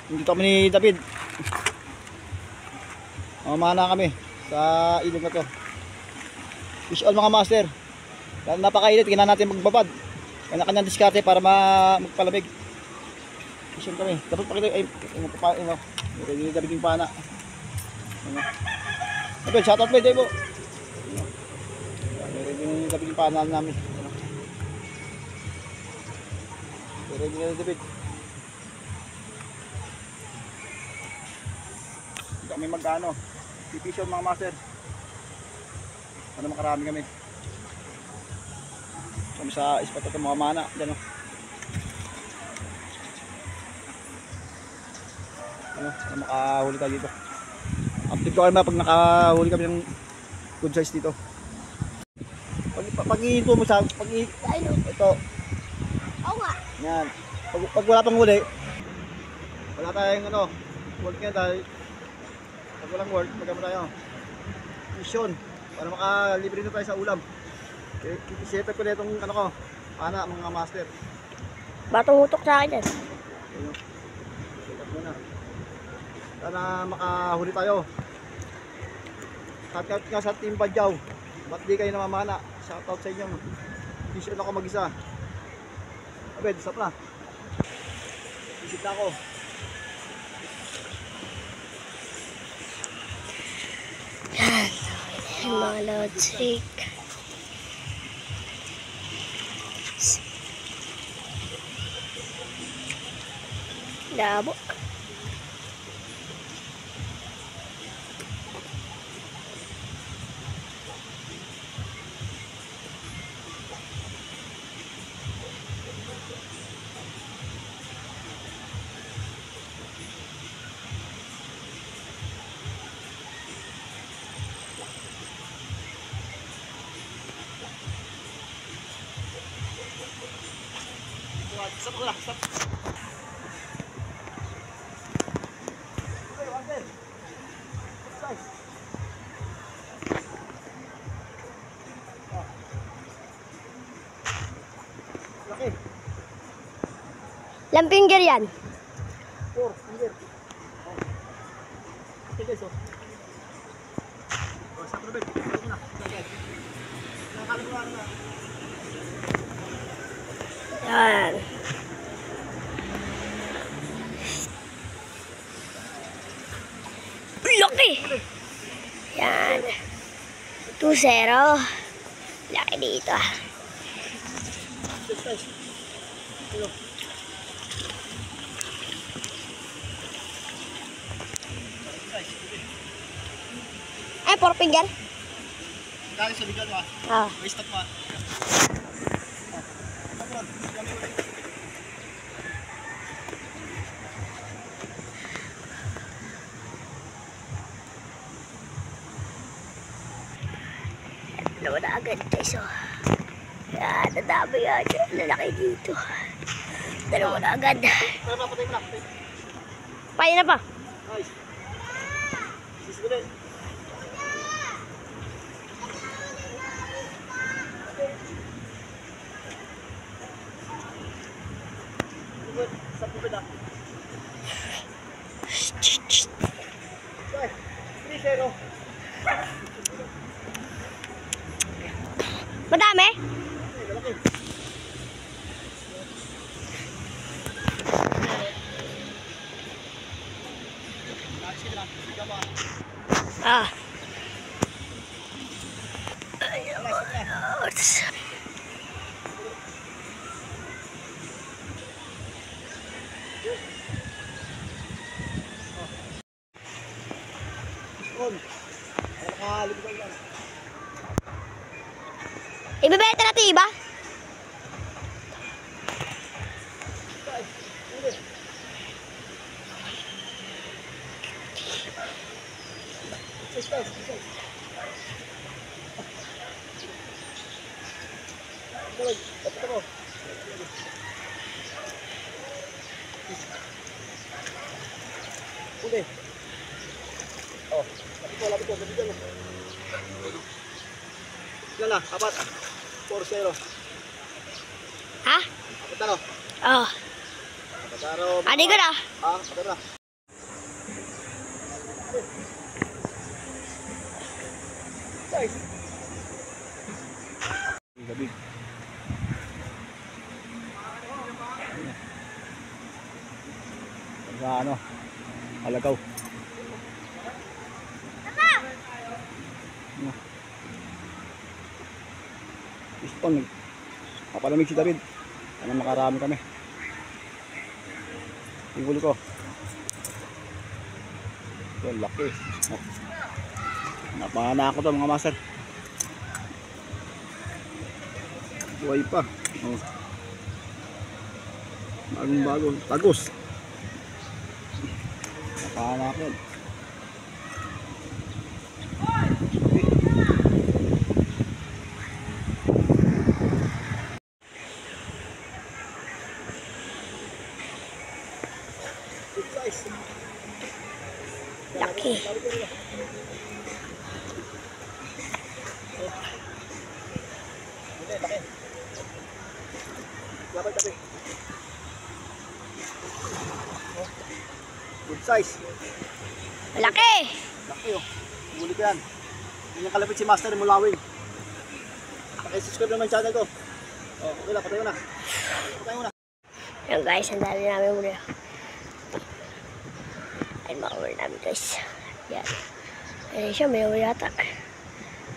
Dito kami ni David. Mamana kami sa ilog na to. Fish on mga master. Dahil napakainit, kailangan natin magbabad. Kanya-kanyang diskarte para magpalamig. Fish on kami. Dapat pakita ay hindi David yung pana. David, shoutout mo David. Ready yung David yung pana namin. Ready na David. Hindi kami mag-ano. Fish on mga master. Ano makarami kami. Kami sa spot ito mga mana. Diyan o. Ano makahuli tayo dito. Update ko kayo pag nakahuli kami ng good size dito. Pag ihinto mo sa ito. Oo nga. Yan. Pag wala pang huli, wala tayong ano, work nga dahil pag walang work, magkama tayo. Mission. Para makalibre na tayo sa ulam. Set up ko na itong ano ko, pana mga master. Batong utok sa akin yan. Set up muna. Sana makahuli tayo. Shoutout nga sa Team Badyaw. Ba't di kayo namamana? Shoutout sa inyo. Mission ako mag-isa. Abed, stop na. Isip na ako. Mga logic. Labo. Stop ko lang, stop. Laki. Ilang finger yan? 4 finger. Okay guys, oh. Stop na, Bed. Stop na. Nakakalaman na. Yan. Laki! Yan. 2-0. Laki dito ah. Ay, 4 finger? Galing sa bigyan mo ah. Ah. May stop mo ah. Dalawa na agad guys oh. Yan, nadami yan. Lalaki dito. Dalawa na agad. Patay mo na. Paya na pa. Nice. Sisigulit. Sa pupid ah. 3-0. Madami? Ah. Ibebenta natin iba? Uli. Oh, lapit ko, dyan. Yan na, apat. 4-0. Ha? Apat na no? Oh. Apat na no. Adi ko na. Ah, apat na. Size. Gabi. Sa ano? Halagaw. Ano? Piston. Papalamig si David. Ano makarami kami. Yung huli ko. Ito, laki. Oh. Napana ako to mga master. Buhay pa. Oh. Bagong-bago. Tagos. Napana ako. Laki. Laki. Labay. Oh. Good size. Laki. Laki oh. Huli ko yan. Yung kalapit si Master Mulawin. Pakisubscribe naman channel ko. Oh, okay lang. Patay mo na. Yan guys, ang dami namin muli. Ay, makawal namin guys. Yan. Ayan siya, may awal yata.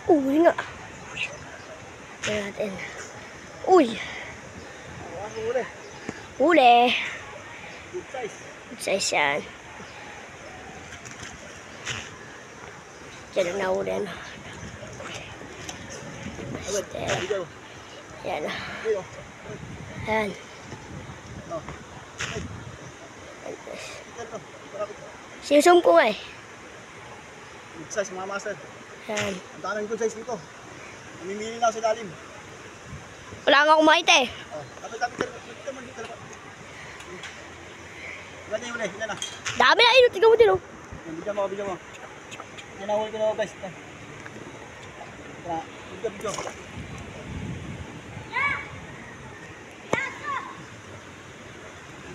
Uy nga. Tignan natin. Uy! Huli. Huli! Good size. Good size yan. Diyan ang nahuli. Ano? Video. Yan. Video. Yan. Oh. Sinusum ko nga eh. Good size mga master. Yan. Ang daming good size dito. Namimili na ako sa lalim. Wala nga kumakita eh. Oh, tapos dito mo dito. Ilan yung huli? Ilan na? Dami na ino. Tignan mo din oh. Bigyan mo. Yan na huli ko na guys. Tara, video.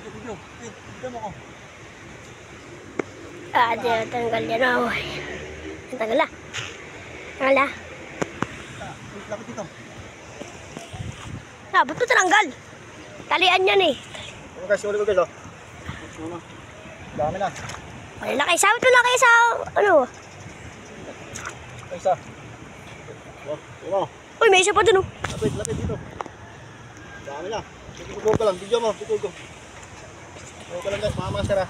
Video. Bigyan mo ko. Di na tanggal yan oh. Ang tagal na. Tanggal na. Lapit dito. Ba't ito tinanggal? Talian yan eh. Ano guys, huli ko guys oh. Dami na. Wala na kayo. Sabit mo na kayo sa ano. Isa. Oh, Uy, may isa pa dun oh. lapit dito. Dami na. Tutugo ka lang, video mo, tutugo. Tutugo ka lang guys, mga master ha.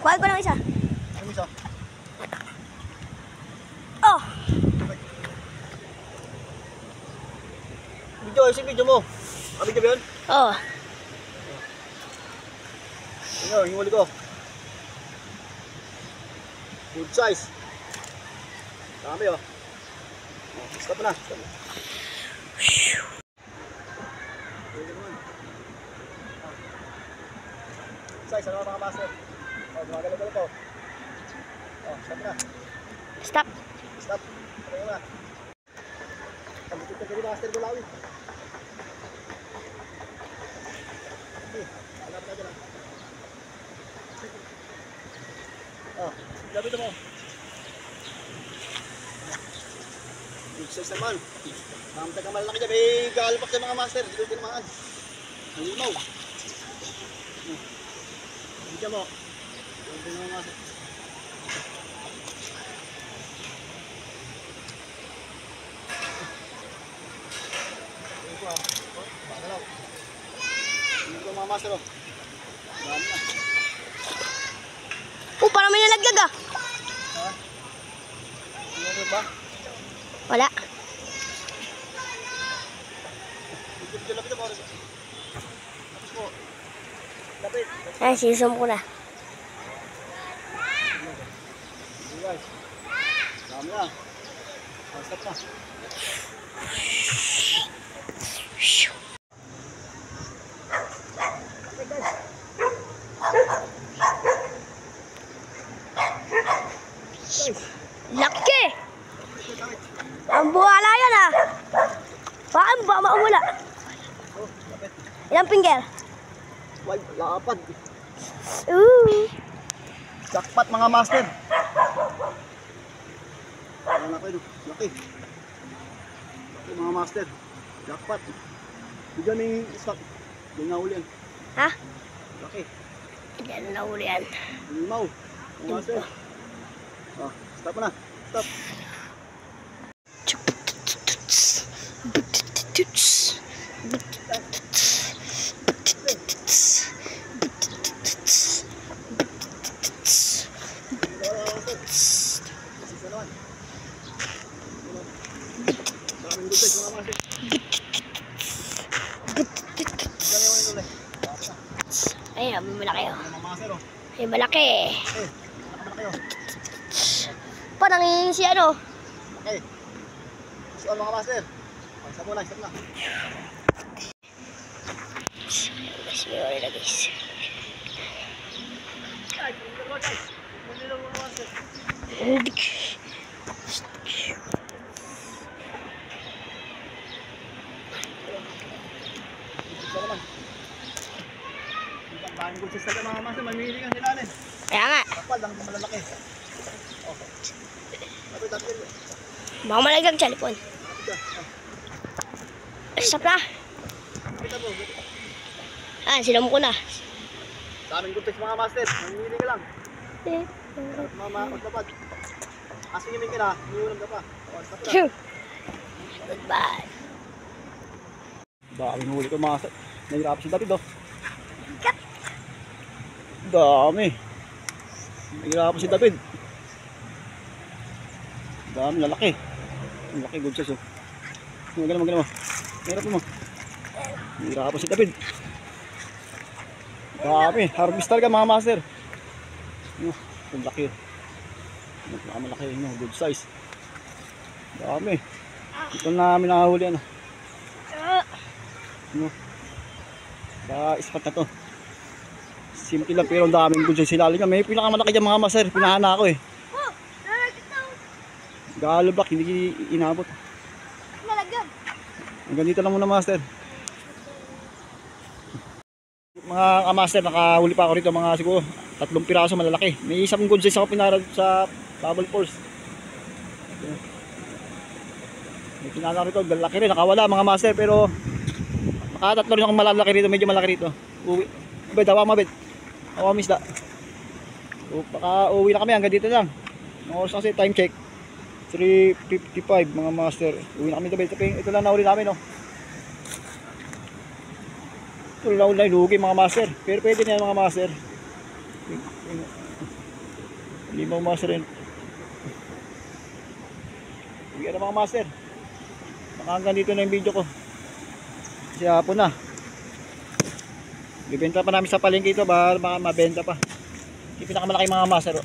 Kuhaan ko lang isa. Ano isa? Oh! Video, yung video mo. Video ba yun? Oh. Ano, yung huli ko. Good size. Dami oh. Stop na. Size, ano mga master? Oh, gumagalaw ko. Oh, stop na. Stop. Stop. Ano na? Pagkikita ka rin master Gulawi. Okay, alap na dyan. Oh, lapit mo. Big size naman. Mamta ka malaki dyan. May galapak sa mga master. Dito tinamaan. Ang limaw. Bigyan mo. Dito na mga master. Dito mga master. Dami na. Parang may nalaglag ah. Ha? Ano ba? Wala. Lapit mo. Tapos mo. Lapit. Ay, sisum ko na. Guys. Dami na. Stop na. Laki! Ang buhala yan ah. Baka maumula. Oh, lapit. Ilang finger? Why, lapad. Ooh. Jackpot mga master. Laki. Laki. Ito mga master. Jackpot. Bigyan may stock. Hindi nga uli yan. Ha? Laki. Diyan na uli yan. Limaw. Mga master. Ah, stop na. Stop. Daming good guys mga master. Dami yung ulit. Ayun, malaki oh. Mga master oh. Ay, malaki. Malaki oh. Parang yung si ano. Okay. So mga master. Isa muna, isa muna. Guys, may ori na guys. Ay, guys. Muli lang mga master. Isa naman. Ang daming good guys talaga mga master. Mamili ka sila rin. Kaya nga. Kapal lang malalaki. Okay. Dapat. Baka malaglag sa lipon. Stop na. Ah, sinom ko na. Daming good guys mga master. Mamili ka lang. Mama, magdapat. Asin yung ka na, iulam ka pa. Stop na. Goodbye. Daming huli ko mga master. Nahirapan si David oh. Dami. Nahirapan si David. Dami, lalaki. Lalaki, good size oh. Magana mo. Hirap mo. Nahirapan si David. Dami, harvest talaga mga master. Ang laki. Malaki yun, good size. Dami. Ito namin nakahuli ano. Sa ispat na to. Simple lang pero ang daming good size sila. May pinakamalaki dyan mga master. Pinahana ako eh. Galobak, hindi inabot. Nalagyan. Hanggang dito lang muna master. Mga kamaster, nakahuli pa ako rito mga siguro 3 piraso malalaki. May isang good size ako pinarad sa Bubble Falls. May pinala rito, lalaki rin, nakawala mga master pero nakatatlo rin akong malalaki rito, medyo malaki rito. Uwi. Abay, dawa mabit. Awa misda. So, baka uwi na kami, hanggang dito lang. Ang oras kasi, time check 3:55 mga master. Uwi na kami dito. Ito lang nahuli namin no. Ito lang nahuli, lugi mga master. Pero pwede na yan mga master. Limaw master rin. Uwi na mga master. Baka hanggang dito na yung video ko. Kasi hapon na. Bibenta pa namin sa palengke ito para mabenta pa. Yung pinakamalaki mga master.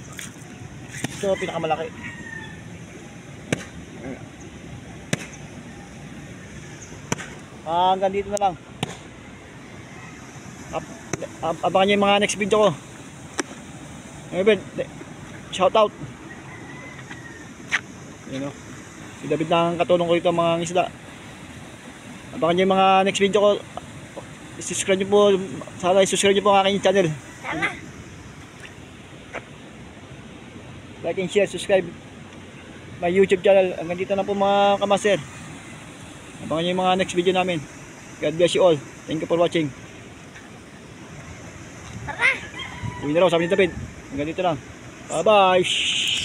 Ito pinakamalaki. Hanggang dito na lang. Abangan nyo yung mga next video ko. Ngayon, shout out. Yun o. Si David na katulong ko ito mga isda. Abangan nyo yung mga next video ko. Subscribe nyo po. Sana subscribe nyo po ang aking channel. Like and share, subscribe my YouTube channel. Hanggang dito na po mga kamaster. Abangan nyo yung mga next video namin. God bless you all. Thank you for watching. Uwi na raw, sabi ni David. Hanggang dito lang. Bye bye.